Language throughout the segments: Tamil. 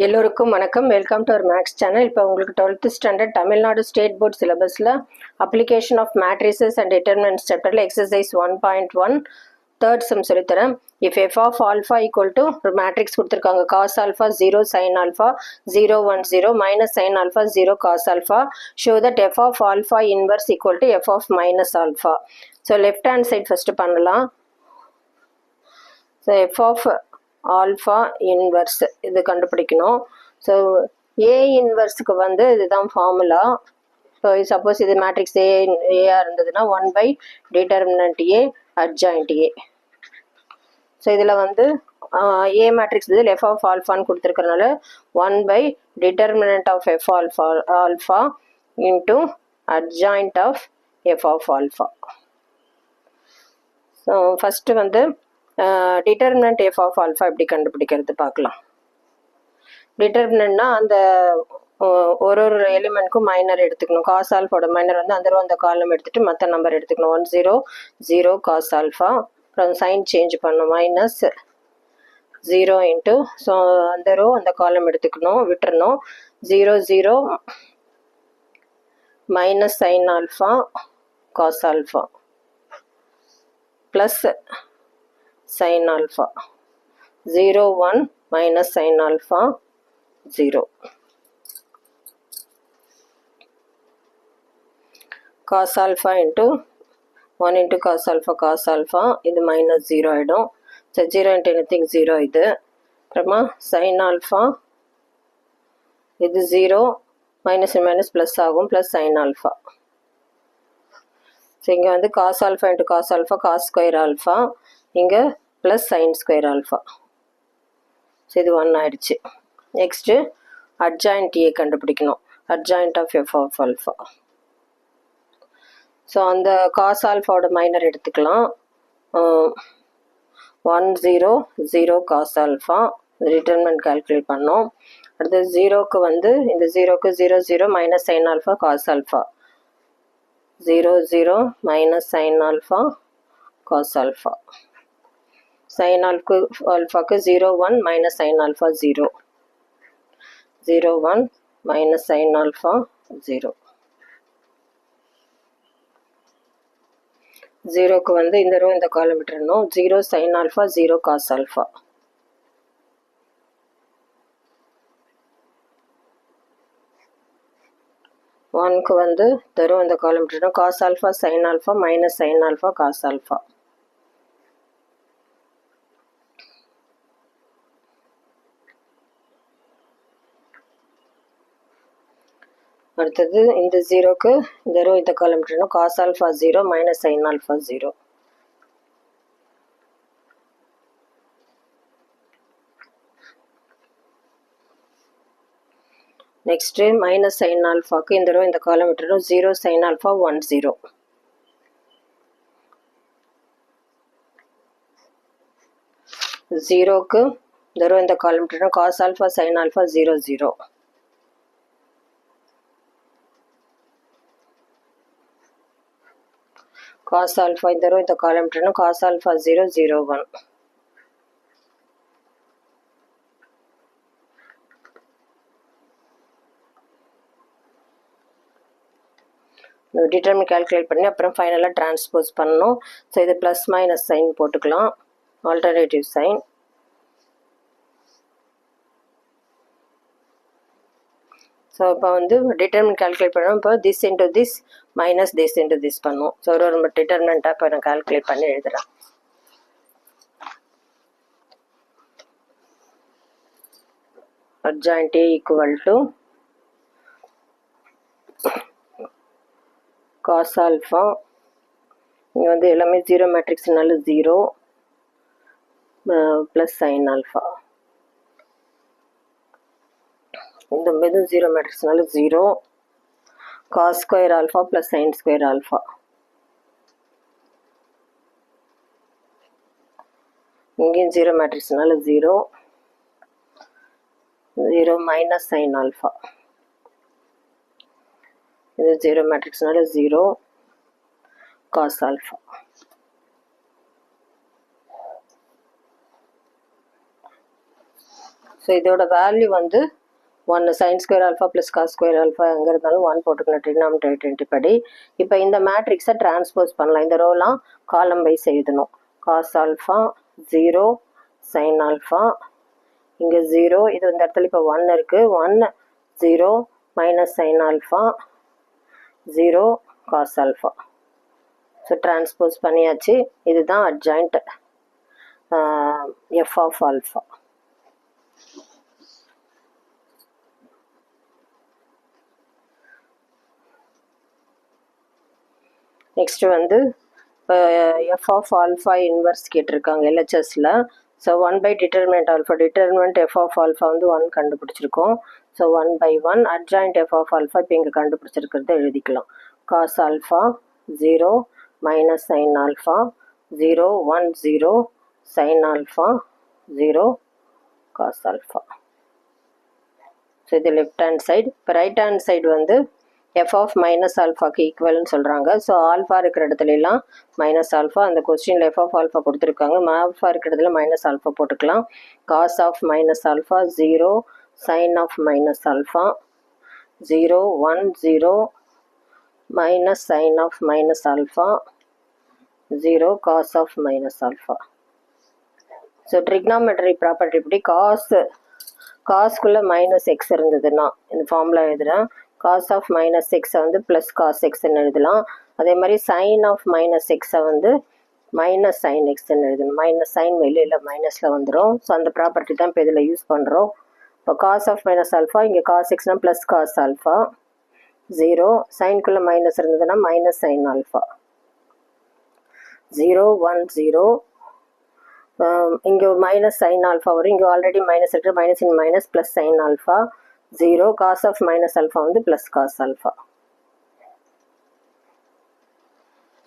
எல்லோருக்கும் வணக்கம். Welcome to our maths channel. இப்போ உங்களுக்கு 12th standard Tamil Nadu state board சிலபஸில் application of matrices and determinants சாப்டரில் எக்ஸசைஸ் 1.1 தேர்ட் சம் சொல்லித்தரேன். If f of alpha equal to ஒரு மேட்ரிக்ஸ் கொடுத்துருக்காங்க. Cos alpha 0 sine alpha 0 1 0 minus sine alpha 0 cos alpha show that f of alpha inverse equal to f of minus alpha. So left hand side first பண்ணலாம். So f of alpha inverse இது கண்டுபிடிக்கணும். ஸோ ஏ இன்வர்ஸுக்கு வந்து இதுதான் ஃபார்முலா. ஸோ சப்போஸ் இது மேட்ரிக்ஸ் ஏஆ இருந்ததுன்னா 1 by determinant A adjoint A. So இதில் வந்து ஏ மேட்ரிக்ஸ் பதில் எஃப் ஆஃப் ஆல்ஃபான்னு கொடுத்துருக்கறனால 1 by determinant of f alpha into adjoint of F of alpha. So first வந்து டிட்டர்மினன்ட் எஃப் ஆஃப் ஆல்ஃபா எப்படி கண்டுபிடிக்கிறது பார்க்கலாம். டிட்டர்மினன்ட்னா அந்த ஒரு எலிமெண்ட்க்கும் மைனர் எடுத்துக்கணும். காஸ் ஆல்ஃபாவோட மைனர் வந்து அந்த காலம் எடுத்துகிட்டு மற்ற நம்பர் எடுத்துக்கணும். 1 0 0 காஸ் ஆல்ஃபா. அப்புறம் சைன் சேஞ்ச் பண்ணணும். மைனஸ் 0 இன்ட்டு ஸோ அந்த காலம் எடுத்துக்கணும், விட்டுறணும். 0 0 minus sine alpha cos alpha plus sin alpha 0 1 minus sin alpha 0 cos alpha into 1 into cos alpha இது minus 0 ஆயிடும். so 0 into anything 0 இது. அப்புறமா sin alpha இது 0 minus plus ஆகும் plus sin alpha. so இங்கே வந்து cos alpha into cos alpha cos square alpha இங்கே plus sine square alpha. So இது 1 ஆயிடுச்சு. நெக்ஸ்ட்டு அட்ஜாயிண்ட் ஏ கண்டுபிடிக்கணும். Adjoint of F of alpha. So அந்த காஸ் ஆல்ஃபாவோட மைனர் எடுத்துக்கலாம். 1 0 0 காஸ் ஆல்ஃபா டிட்டர்மினன்ட் கால்குலேட் பண்ணோம். அடுத்து 0க்கு வந்து இந்த 0க்கு 0 0 minus sine alpha cos alpha 0 0 minus sine alpha cos alpha. sin alpha 0 1 minus sin alpha 0 0 1 minus sin alpha 0 0க்கு வந்து இந்த ரோ இந்த காலம் விட்டுறணும். 0 sin alpha 0 cos alpha. ஒன்க்கு வந்து இந்த ரோ இந்த காலம் விட்டுறணும். cos alpha sin alpha minus sin alpha cos alpha. அடுத்தது இந்த 0க்கு இந்த ரோ இந்த காலம் விட்டுறணும். Cos alpha 0 minus sine alpha 0. Next minus sine ஆல்ஃபாக்கு இந்த ரோ இந்த காலம் விட்டுறணும். 0 சைன் ஆல்ஃபா 1 0. ஜீரோக்கு இந்த ரோ இந்த காலம் விட்டுறணும். Cos alpha sine alpha 0 0. cos alpha இந்த ரோ இந்த காலம் விட்டுறணும். cos alpha 0 0 1. டிட்டர்மின் கால்குலேட் பண்ணி அப்புறம் ஃபைனலாக டிரான்ஸ்போஸ் பண்ணணும். ஸோ இது ப்ளஸ் மைனஸ் சைன் போட்டுக்கலாம். Alternative sign. ஸோ இப்போ வந்து டிட்டர்மின் கால்குலேட் பண்ணணும். இப்போ this into this minus this into this பண்ணுவோம். ஸோ ஒரு டிட்டர்மினண்ட்டாக இப்போ நான் கால்குலேட் பண்ணி எழுதுகிறேன். Adjoint A equal to cos alpha. இங்கே வந்து எல்லாமே 0 மேட்ரிக்ஸ்னால 0 ப்ளஸ் சைன் ஆல்ஃபா. இந்த இது 0 மேட்ரிக்ஸ்னால 0 cos square alpha plus sine square alpha. இங்கேயும் 0 மேட்ரிக்ஸ்னால 0 0 மைனஸ் சைன் ஆல்ஃபா. இது 0 மேட்ரிக்ஸ்னால 0 காஸ் ஆல்ஃபா. ஸோ இதோட வேல்யூ வந்து 1 sin square alpha plus cos square alpha எங்கே இருந்தாலும் 1 போட்டுக்கணும் ட்ரிக்னாமெட்ரி படி. இப்போ இந்த மேட்ரிக்ஸை டிரான்ஸ்போஸ் பண்ணலாம். இந்த ரோலாம் காலம் வைஸ் எழுதணும். cos alpha 0 sin alpha இங்கே 0, இது இந்த இடத்துல இப்போ 1 இருக்குது. 1 0 minus sin alpha 0 cos alpha. So transpose பண்ணியாச்சு. இதுதான் adjoint f of alpha. Next வந்து எஃப் ஆஃப் ஆல்ஃபா இன்வர்ஸ் கேட்டிருக்காங்க எல்ஹெச்எஸில். So 1 determinant alpha, determinant f of alpha வந்து 1 கண்டுபிடிச்சிருக்கோம். So 1/1 adjoint f of alpha இப்போ இங்கே கண்டுபிடிச்சிருக்கிறத எழுதிக்கலாம். Cos alpha 0 minus sine alpha 0 1 0 sine alpha 0 cos alpha. So இது லெஃப்ட் ஹேண்ட் சைடு. இப்போ ரைட் ஹேண்ட் சைடு வந்து எஃப் ஆஃப் மைனஸ் ஆல்ஃபாக்கு ஈக்குவல்னு சொல்கிறாங்க. ஸோ ஆல்ஃபா இருக்கிற இடத்துலலாம் மைனஸ் ஆல்ஃபா, அந்த கொஸ்டினில் எஃப் ஆஃப் ஆல்ஃபா கொடுத்துருக்காங்க. ஆல்ஃபா இருக்கிற இடத்துல மைனஸ் ஆல்ஃபா போட்டுக்கலாம். Cos of minus alpha 0 sine of minus alpha 0 1 0 minus sine of minus alpha 0 cos of minus alpha. So trigonometry property இப்படி காஸ்க்குள்ளே மைனஸ் எக்ஸ் இருந்ததுன்னா இந்த ஃபார்முலா எழுதுகிறேன். காஸ் ஆஃப் மைனஸ் எக்ஸை வந்து ப்ளஸ் காஸ் எக்ஸ்ன்னு எழுதலாம். அதே மாதிரி சைன் ஆஃப் மைனஸ் எக்ஸை வந்து மைனஸ் சைன் எக்ஸ்ன்னு எழுதணும். மைனஸ் சைன் வெளியில் மைனஸில் வந்துடும். ஸோ அந்த ப்ராப்பர்ட்டி தான் இப்போ இதில் யூஸ் பண்ணுறோம். இப்போ காஸ் ஆஃப் மைனஸ் ஆல்ஃபா, இங்கே காஸ் எக்ஸ்னால் ப்ளஸ் காஸ் ஆல்ஃபா 0, சைனுக்குள்ளே மைனஸ் இருந்ததுன்னா மைனஸ் சைன் ஆல்ஃபா 0 1 0. இங்கே மைனஸ் சைன் ஆல்ஃபா வரும். இங்கே ஆல்ரெடி மைனஸ் இருக்குது. Minus in minus plus sine alpha 0 cos of minus alpha வந்து plus cos alpha.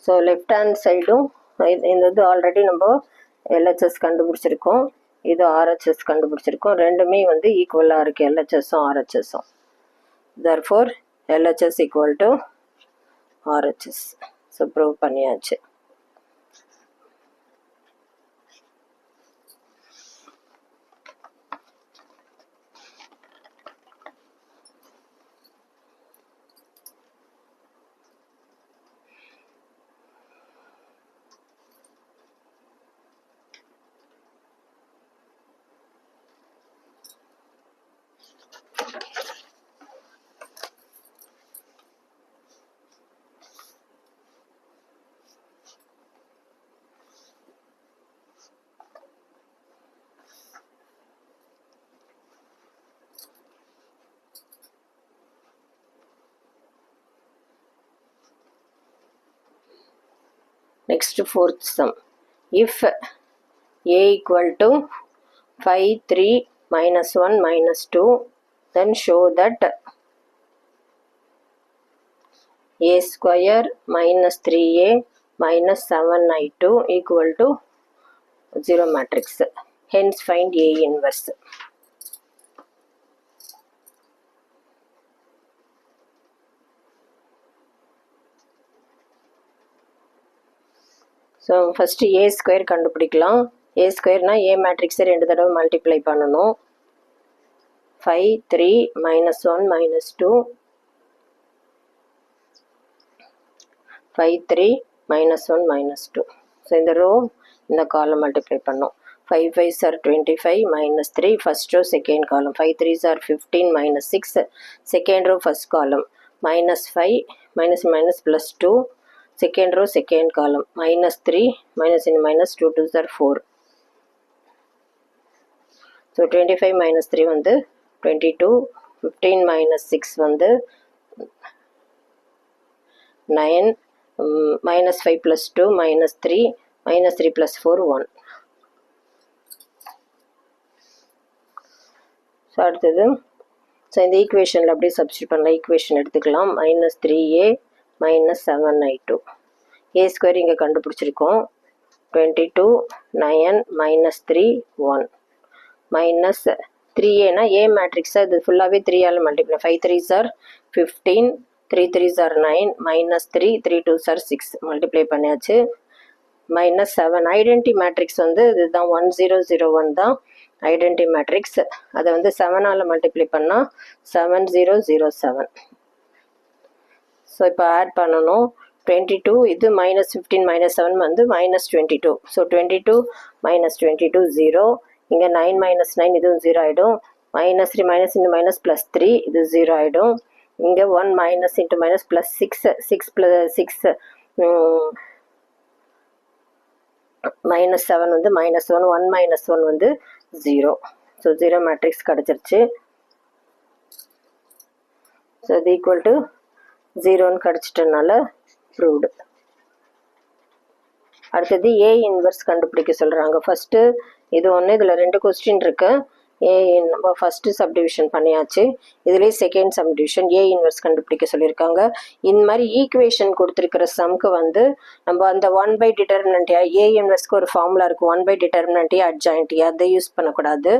So left hand சைடும் இந்த இது ஆல்ரெடி நம்ம எல்ஹெச்எஸ் கண்டுபிடிச்சிருக்கோம், இது ஆர்ஹெச்எஸ் கண்டுபிடிச்சிருக்கோம். ரெண்டுமே வந்து ஈக்குவலாக இருக்குது எல்ஹெச்எஸும் ஆர்ஹெச்எஸும். Therefore LHS equal to RHS. So prove பண்ணியாச்சு. Next fourth sum. If a equal to 5 3 minus 1 minus 2, then show that a square minus 3a minus 7i2 equal to 0 matrix. Hence find A inverse. So first A square கண்டுபிடிக்கலாம். ஏ ஸ்கொயர்னா ஏ மேட்ரிக்ஸை 2 தடவை மல்டிப்ளை பண்ணணும். 5 3 minus 1 minus 2 5 3 minus 1 minus 2. So இந்த ரோ இந்த காலம் மல்டிப்ளை பண்ணோம். 5 5s are 25 minus 3 first row second column. 5 3s are 15 minus 6 second row first column. Minus 5 minus minus plus 2 second row second column. Minus 3 minus in minus 2 2s are 4. So 25 minus 3 வந்து 22. 15 minus 6 வந்து 9. Minus 5 plus 2 minus 3 minus 3 plus 4 1. So அடுத்தது ஸோ இந்த ஈக்குவேஷனில் அப்படியே சப்ஸ்டியூட் பண்ணலாம். ஈக்குவேஷன் எடுத்துக்கலாம். minus 3a minus 7i2. ஏ ஸ்கொயர் இங்கே கண்டுபிடிச்சிருக்கோம். 22 9 minus 3 1 minus 3a ஏ மேட்ரிக்ஸாக இது ஃபுல்லாகவே 3ஆல் multiply. 5 3s are 15 3 3s are 9 minus 3 3 2s are 6 multiply பண்ணியாச்சு. minus 7 ஐடென்டி மேட்ரிக்ஸ் வந்து இதுதான் 1 0 0 1 தான். Identity matrix. அதை வந்து 7ஆல் மல்டிப்ளை பண்ணால் 7007. ஸோ இப்போ ஆட் பண்ணணும். 22 இது -15 -7 வந்து -22. ஸோ 22 -22 0. இங்கே 9 -9 இதுவும் 0 ஆகிடும். -3 மைனஸ் இந்த மைனஸ் +3 இது 0 ஆகிடும். இங்கே 1 மைனஸ் இன்ட்டு மைனஸ் +6 6 + 6 -7 வந்து -1 1 -1 வந்து 0. ஸோ 0 மேட்ரிக்ஸ் கிடச்சிருச்சு. ஸோ இது ஈக்குவல் டு 0ன்னு கிடச்சிட்டனால ப்ரூவ்டு. அடுத்தது ஏ இன்வெர்ஸ் கண்டுபிடிக்க சொல்கிறாங்க. ஃபஸ்ட்டு இது ஒன்று, இதில் 2 கொஸ்டின் இருக்குது. நம்ம ஃபஸ்ட்டு சப்டிவிஷன் பண்ணியாச்சு. இதுலேயே செகண்ட் சப்டிவிஷன் ஏ இன்வெர்ஸ் கண்டுபிடிக்க சொல்லியிருக்காங்க. இந்த மாதிரி ஈக்குவேஷன் கொடுத்துருக்கிற சம்க்கு வந்து நம்ம அந்த 1 டிட்டர்மினன்ட் ஏ இன்வெர்ஸ்க்கு ஒரு ஃபார்முலா இருக்குது, 1 டிட்டர்மினன்ட் அட்ஜாயின்ட், அதை யூஸ் பண்ணக்கூடாது,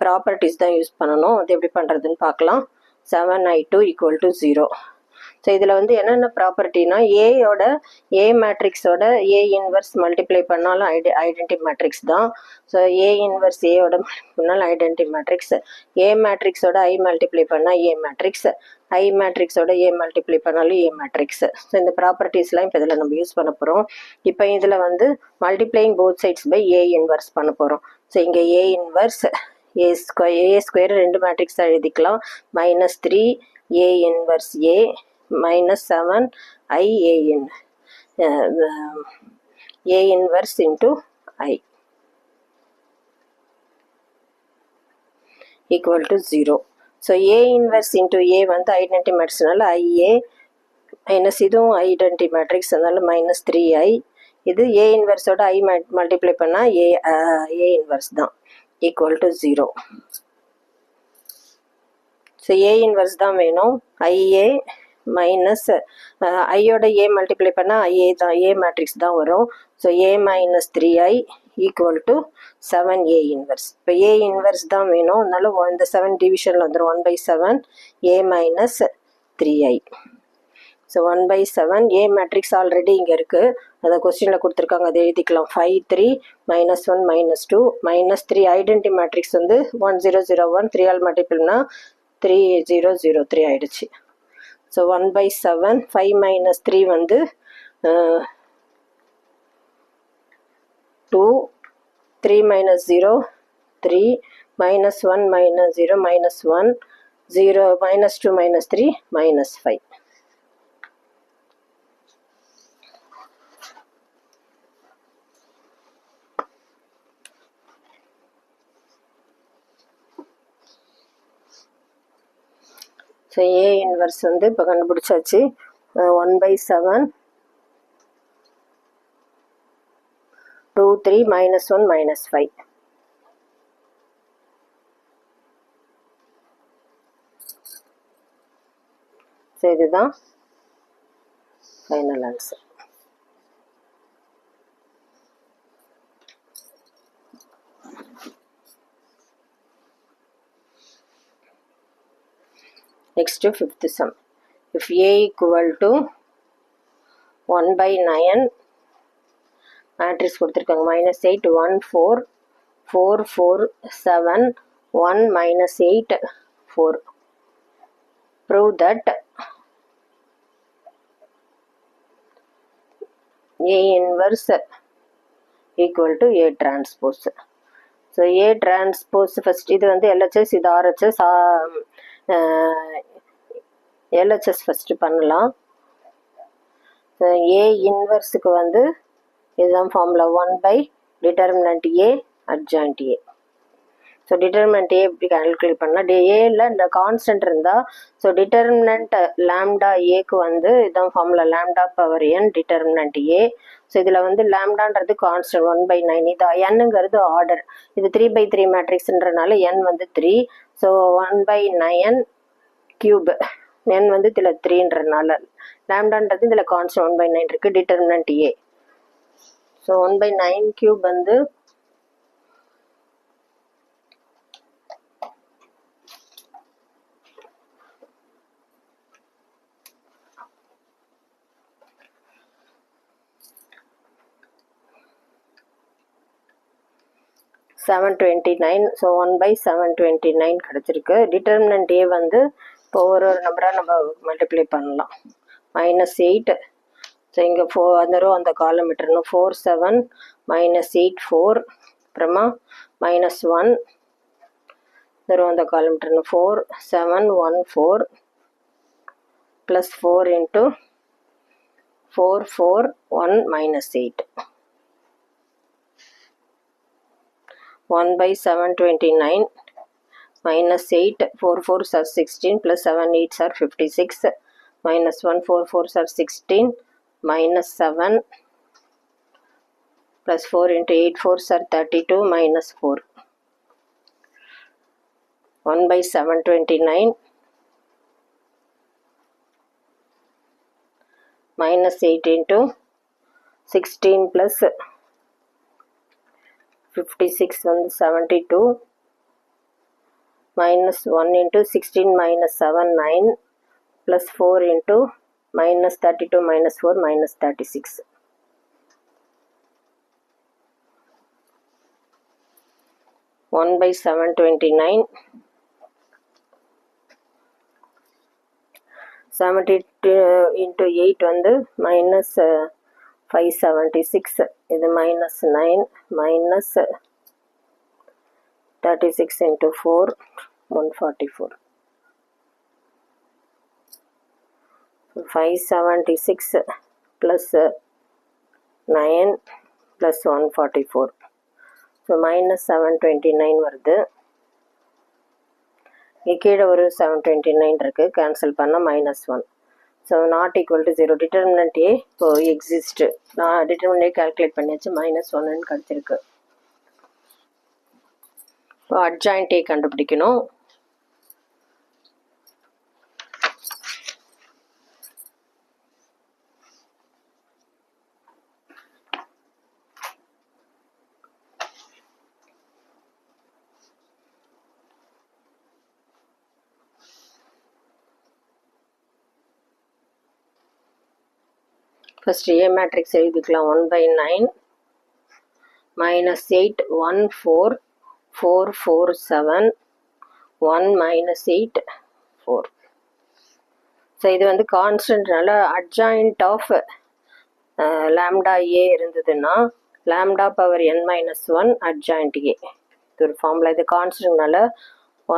ப்ராப்பர்ட்டிஸ் தான் யூஸ் பண்ணணும். அது எப்படி பண்ணுறதுன்னு பார்க்கலாம். 7i2 = 0. ஸோ இதில் வந்து என்னென்ன ப்ராப்பர்ட்டினா, ஏயோட ஏ மேட்ரிக்ஸோட ஏ இன்வெர்ஸ் மல்டிப்ளை பண்ணாலும் ஐடென்டி மேட்ரிக்ஸ் தான். ஸோ ஏ இன்வெர்ஸ் ஏயோட பண்ணாலும் ஐடென்டி மேட்ரிக்ஸ், ஏ மேட்ரிக்ஸோட ஐ மல்டிப்ளை பண்ணால் A matrix, I மேட்ரிக்ஸோட A multiply பண்ணாலும் ஏ மேட்ரிக்ஸ். ஸோ இந்த ப்ராப்பர்ட்டிஸ்லாம் இப்போ இதில் நம்ம யூஸ் பண்ண போகிறோம். இப்போ இதில் வந்து multiplying both sides by A inverse பண்ண போகிறோம். ஸோ இங்கே A inverse A square 2 matrix எழுதிக்கலாம். -3 A inverse A -7 I A inverse into I equal to 0. So A inverse into A வந்து ஐடென்டி மேட்ரிக்ஸ்னால IA மைனஸ் இதுவும் ஐடென்டி மேட்ரிக்ஸ், அதனால -3I. இது A இன்வெர்ஸோட I மல்டிப்ளை பண்ணால் A இன்வெர்ஸ் தான் equal to 0. So A inverse தான் வேணும். IA மைனஸ் ஐயோட ஏ மல்டிப்ளை பண்ணால் ஐஏ தான், ஏ மேட்ரிக்ஸ் தான் வரும். So A -3I = 7A inverse. இப்போ ஏ இன்வெர்ஸ் தான் வேணும், அதனால இந்த 7 டிவிஷனில் வந்துடும். 1/7 A - 3I. So 1/7 A matrix already இங்கே இருக்குது, அதை கொஸ்டினில் கொடுத்துருக்காங்க, அதை எழுதிக்கலாம். 5 3 -1 -2 -3 ஐடென்டி மேட்ரிக்ஸ் வந்து 1001 3ஆல் மல்டிப்ளைனா 3003 ஆயிடுச்சு. ஸோ 1/7 5 - 3 வந்து 2 3 - 0 3 -1 - 0 -1 0 -2 -3 -5. ஸோ ஏ இன்வெர்ஸ் வந்து இப்போ கண்டுபிடிச்சாச்சு. 1/7 2 3 -1 -5. ஸோ இதுதான் final answer. Next, fifth sum. If A = 1/9, matrix கொடுத்திருக்காங்க -8 1 4 4 4 7 1 -8 4. Prove that A inverse = A transpose. So A transpose first இது வந்து LHS, இது RHS. LHS ஃபஸ்ட்டு பண்ணலாம். ஸோ A இன்வெர்ஸுக்கு வந்து இதுதான் formula, determinant A adjoint A. So determinant A எப்படி கால்குலேட் பண்ணால், ஏல இந்த கான்ஸ்டன்ட் இருந்தால், ஸோ டிட்டர்மினன்ட் லாம்டா ஏக்கு வந்து இதுதான் formula, λ/n determinant A. So இதில் வந்து லாம்டான்றது கான்ஸ்டன்ட் 1/9, இது என்னங்கிறது ஆர்டர், இது 3/3 மேட்ரிக்ஸ்ன்றனால n வந்து 3. ஸோ 1/9 கியூப், n வந்து இதில் 3ன்றனால லாம்டான்றது இதில் கான்ஸ்டன்ட் 1/9 இருக்குது, டிட்டர்மினன்ட் A. ஸோ 1/9 கியூப் வந்து 729. ஸோ 1/729 கிடச்சிருக்கு. டிட்டர்மினன்ட் ஏ வந்து இப்போ ஒரு நம்பராக நம்ம மல்டிப்ளை பண்ணலாம். -8. ஸோ இங்கே அந்த ரோ அந்த காலம் விட்டுறணும். 4 7 -8 4. அப்புறமா -1 இந்த ரோ அந்த காலம் விட்டுறணும். 4 7 1 4 + 4 × 4 4 1 -8. 1/729 -8 4 4s are 16 + 7 8s are 56 -1 4 4s are 16 -7 + 4 × 8 4s are 32 -4. 1/729 -8 × 16 + 56 வந்து 72 -1 × 16 -7 9 + 4 × -32 -4 -36. 1/729 72 × 8 வந்து -576. இது -9 -36 × 4 144. 576 + 9 + 144. ஸோ -729 வருது. கீழே ஒரு 729 இருக்குது. கேன்சல் பண்ணால் -1. So not equal to 0. Determinant ஏ இப்போ எக்ஸிஸ்ட். நான் டிட்டர்மினன்ட் ஏ கால்குலேட் பண்ணியாச்சு. -1ன்னு கிடச்சிருக்கு. இப்போ அட்ஜாயிண்ட் ஏ கண்டுபிடிக்கணும். ஃபர்ஸ்ட் ஏ மேட்ரிக்ஸ் எழுதிக்கலாம். 1/9 -8 1 4 4 4 7 1 -8 4. ஸோ இது வந்து கான்ஸ்டன்ட்னால அட்ஜாயிண்ட் ஆஃப் லாம்டா ஏ இருந்ததுன்னா λ⁻n-1 அட்ஜாயிண்ட் ஏ. இது ஒரு ஃபார்முலா. இது கான்ஸ்டன்ட்னால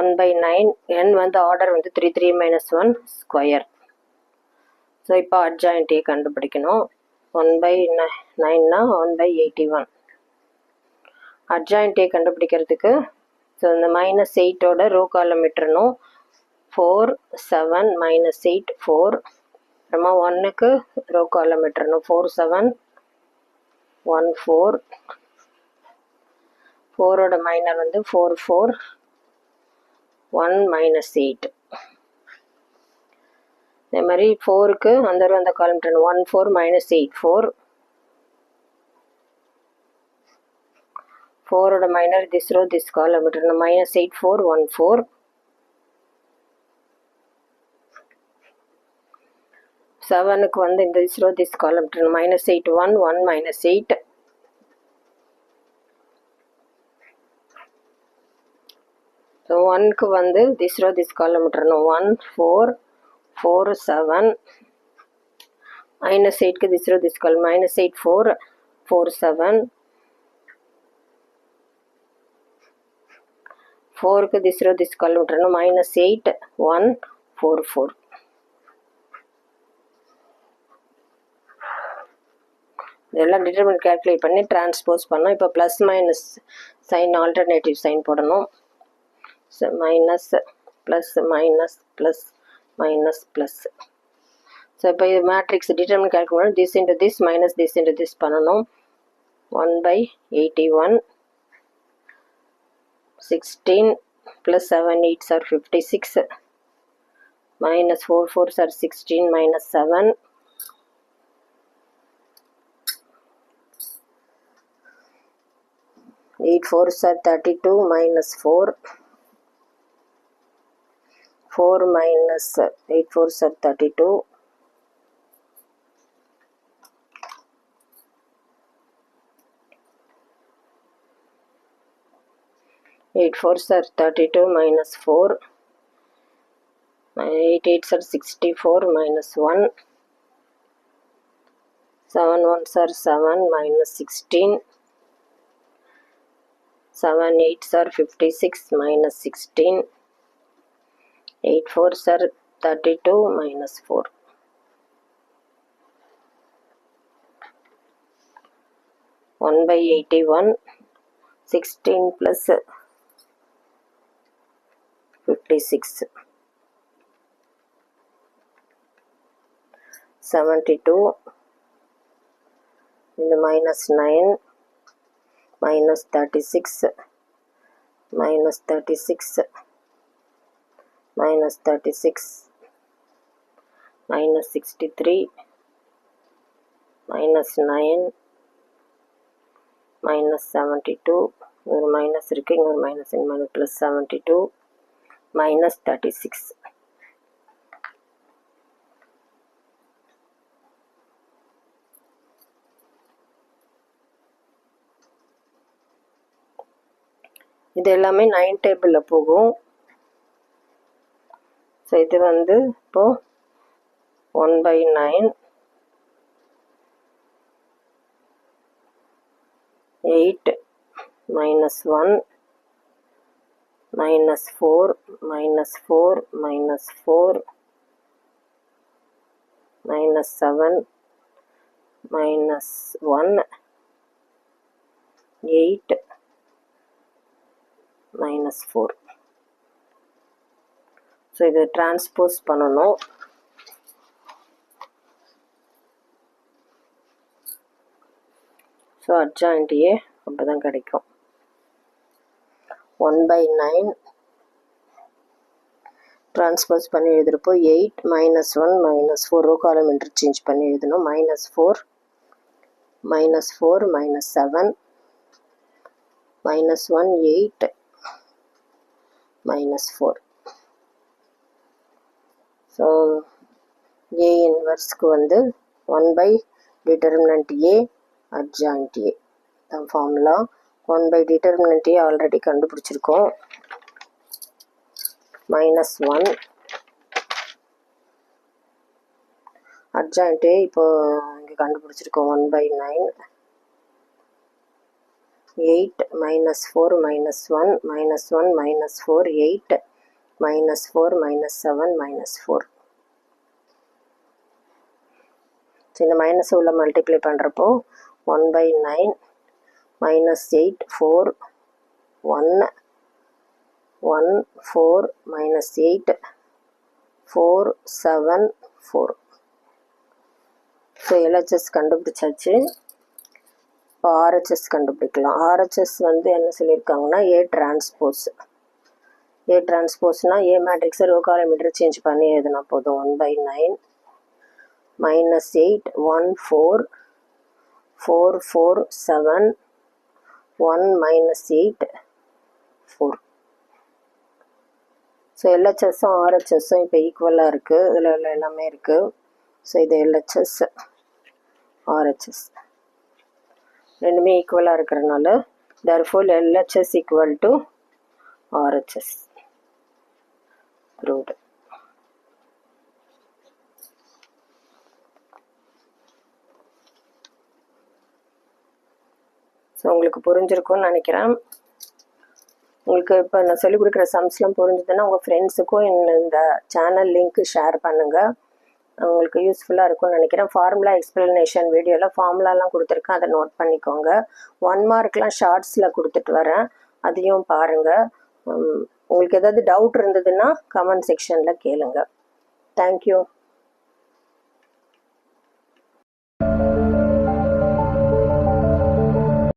1/9 n வந்து ஆர்டர் வந்து 3 3 - 1 ஸ்கொயர். ஸோ இப்போ அட்ஜாயிண்ட் ஏ கண்டுபிடிக்கணும். 1/9னா 1/81. அட்ஜாயிண்ட் ஏ கண்டுபிடிக்கிறதுக்கு ஸோ இந்த -8ஓட ரோ காலம் விட்டுறணும். 4 7 -8 4. அப்புறமா 1க்கு ரோ காலம் விட்டுறணும். 4 7 1 4. 4ஓட மைனர் வந்து 4 4 1 -8. அதே மாதிரி 4க்கு அந்த காலம் விட்டுறணும். 1 4 -8 4. 4ஓட minor this row this column விட்டுறணும். -8 4 1 4. 7க்கு வந்து இந்த திஸ் ரோ திஸ் காலம் விட்டுறணும். -8 1 1 -8. ஸோ 1க்கு வந்து திஸ் ரோ திஸ் காலம் விட்டுறணும். 1 4 4 7 -8க்கு திஸ் ரோ திஸ் காலம் -8 4 4 7. 4க்கு திஸ் ரோ திஸ் காலம் விட்டுறணும். -8 1 4 4. இதெல்லாம் டிட்டர்மினன்ட் கால்குலேட் பண்ணி டிரான்ஸ்போஸ் பண்ணோம். இப்போ plus minus sign alternative sign போடணும். Minus plus minus plus minus plus. So இப்போ இது மேட்ரிக்ஸ் டிட்டர்மினன்ட் கால்குலேட் பண்ணணும். This into this minus this into this பண்ணணும். 1/81 16 + 7 8s are 56 -4 4s are 16 -7 8 4s are 32 -4 4 minus 8 4s are 32. 8 4s are 32 minus 4. 8 8s are 64 minus 1. 7 1s are 7 minus 16. 7 8s are 56 minus 16. 8 4s are 32 minus 4. 1 by 81. 16 plus 56. 72. In the minus 9. Minus 36. Minus 36. Minus 36. Minus 63. Minus 9. Minus 72. ஒரு மைனஸ் இருக்கு, இங்கே ஒரு மைனஸ் மைனஸ் ப்ளஸ் 72 மைனஸ் 36. இது எல்லாமே 9 டேபிளில் போகும். ஸோ இது வந்து இப்போது 1 by 9 8 minus 1 minus 4 minus 4 minus 4 minus 7 minus 1 8 minus 4. So இது டிரான்ஸ்போஸ் பண்ணணும். ஸோ அட்ஜாயிண்ட் ஏ அப்போ தான் கிடைக்கும். 1 by 9 டிரான்ஸ்போஸ் பண்ணி எழுதுகிறப்போ 8 minus 1 minus 4 row column interchange பண்ணி எழுதணும். minus 4 minus 4 minus 7 minus 1 8 minus 4. So A இன்வர்ஸ்க்கு வந்து 1 by determinant A adjoint A தான் formula. 1 by determinant A already கண்டுபிடிச்சிருக்கோம். minus 1 அட்ஜாயிண்ட் ஏ இப்போ இங்கே கண்டுபிடிச்சிருக்கோம். 1 by 9 8 minus 4 minus 1 minus 1 minus 4 8 minus 4 minus 7 minus 4. So இந்த மைனஸ் உள்ள மல்டிப்ளை பண்ணுறப்போ 1 by 9 minus 8 4 1 1 4 minus 8 4 7 4. So LHS கண்டுபிடிச்சாச்சு. இப்போ ஆர்ஹெச்எஸ் கண்டுபிடிக்கலாம். ஆர்ஹெச்எஸ் வந்து என்ன சொல்லியிருக்காங்கன்னா ஏ டிரான்ஸ்போஸ். ஏ டிரான்ஸ்போஸ்னால் ஏ மேட்ரிக்ஸை ரோ காலம் இன்டர்சேஞ்ச் பண்ணி எழுதுனா போதும். 1 by 9 minus 8 1 4 4 4 7 1 minus 8 4. ஸோ எல்ஹெச்எஸ்ஸும் ஆர்ஹெச்எஸ்ஸும் இப்போ ஈக்குவலாக இருக்குது. இதில் எல்லாமே இருக்குது. ஸோ இது எல்ஹெச்எஸ் ஆர்ஹெச்எஸ் ரெண்டுமே ஈக்குவலாக இருக்கிறதுனால therefore LHS equal to RHS proved. So உங்களுக்கு புரிஞ்சிருக்கும்னு நினைக்கிறேன். உங்களுக்கு இப்போ நான் சொல்லிக் கொடுக்குற சம்ஸ்லாம் புரிஞ்சுதுன்னா உங்கள் ஃப்ரெண்ட்ஸுக்கும் இந்த சேனல் லிங்க்கு ஷேர் பண்ணுங்கள். உங்களுக்கு யூஸ்ஃபுல்லாக இருக்கும்னு நினைக்கிறேன். ஃபார்முலா எக்ஸ்பிளனேஷன் வீடியோவில் ஃபார்முலாலாம் கொடுத்துருக்கேன், அதை நோட் பண்ணிக்கோங்க. 1 மார்க்லாம் ஷார்ட்ஸில் கொடுத்துட்டு வரேன், அதையும் பாருங்கள். உங்களுக்கு ஏதாவது டவுட் இருந்ததுன்னா கமெண்ட் செக்ஷனில் கேளுங்க. தேங்க்யூ.